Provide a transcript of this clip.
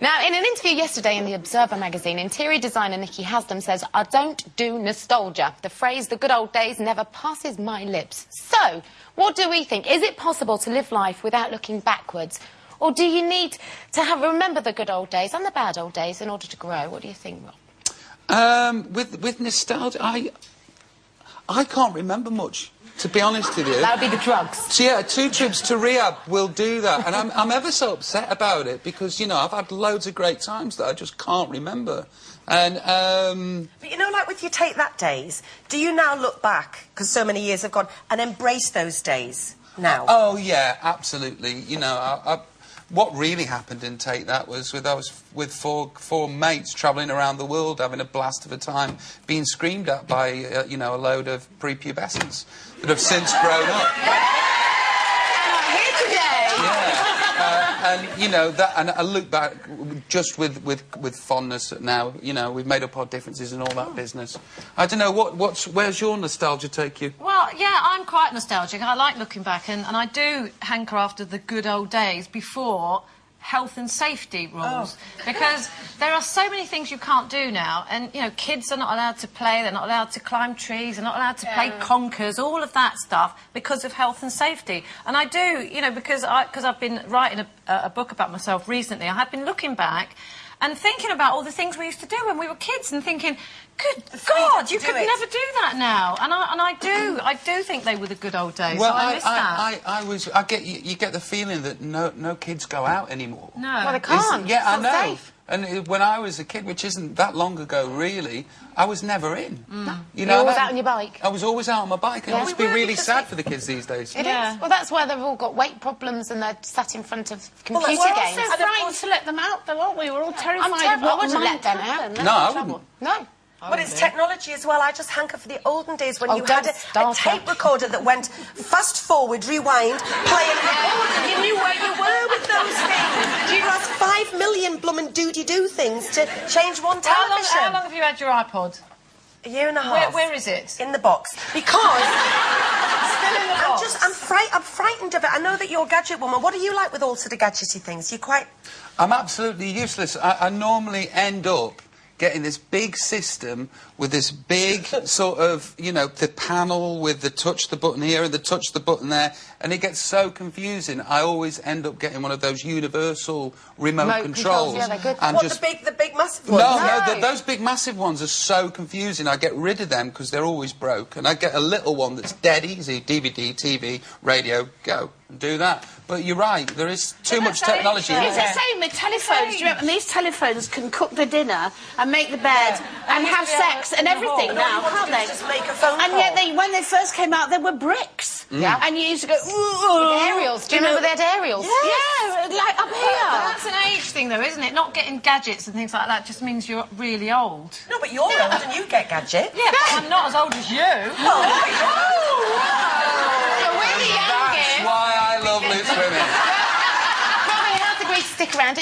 Now, in an interview yesterday in the Observer magazine, interior designer Nikki Haslam says, "I don't do nostalgia. The phrase, the good old days, never passes my lips." So, what do we think? Is it possible to live life without looking backwards? Or do you need to remember the good old days and the bad old days in order to grow? What do you think, Rob? With nostalgia, I can't remember much, to be honest with you. That would be the drugs. So yeah, 2 trips to rehab will do that, and I'm ever so upset about it because, you know, I've had loads of great times that I just can't remember. And but you know, like with your Take That days, do you now look back, because so many years have gone, and embrace those days now? Oh yeah, absolutely. You know, what really happened in Take That was I was with four mates travelling around the world, having a blast of a time, being screamed at by you know, a load of prepubescents that have since grown up. Here today. Yeah, and you know that, and I look back just with fondness now. You know, we've made up our differences and all that business. I don't know where's your nostalgia take you? Well, yeah, I'm quite nostalgic. I like looking back, and I do hanker after the good old days before health and safety rules, because there are so many things you can't do now, and you know, kids are not allowed to play, they're not allowed to climb trees, they're not allowed to play conkers, all of that stuff because of health and safety. And I do, you know, because I've been writing a book about myself recently, I have been looking back and thinking about all the things we used to do when we were kids and thinking, good God, you could never do that now. And I do think they were the good old days. Well, so I miss that. you get the feeling that no kids go out anymore. No. Well, they can't. Yeah, I It's know. not safe. And when I was a kid, which isn't that long ago, really, I was never in. No. You know, You're always out on your bike. I was always out on my bike, and it must be really sad for the kids these days. It is. Well, that's why they've all got weight problems and they're sat in front of computer We're all games. so frightened to let them out, though, aren't we? We're all terrified of I what wouldn't might let them out. happen. No, I wouldn't. No. But it's technology as well. I just hanker for the olden days when you don't had a start tape recorder that went fast forward, rewind, play and record, and you knew where you were with those things. You had 5 million bloomin' doody-doo things to change one television. How long have you had your iPod? A year and a half. Where is it? In the box. Because Still in the box. I'm frightened of it. I know that you're a gadget woman. What do you like with all sort of gadgety things? You're quite... I'm absolutely useless. I normally end up getting this big system with this big sort of, you know, the panel with the touch the button here and the touch the button there, and it gets so confusing. I always end up getting one of those universal remote controls. Yeah, they're good. And What, just... the big massive ones? No, those big massive ones are so confusing. I get rid of them because they're always broke, and I get a little one that's dead easy. DVD, TV, radio, go and do that. But you're right, there is too much technology. It's the same with telephones. Do you remember? And these telephones can cook the dinner and make the bed and have sex and everything now, can't they? Just make a phone And call. yet, when they first came out, they were bricks. Yeah. And you used to go, ooh, Aerials. Do you remember they had aerials? Yeah, like up here. That's an age thing, though, isn't it? Not getting gadgets and things like that just means you're really old. No, but you're old and you get gadget. Yeah, but I'm not as old as you. So we're the youngest. That's why I love loose women. Robbie has agreed to stick around.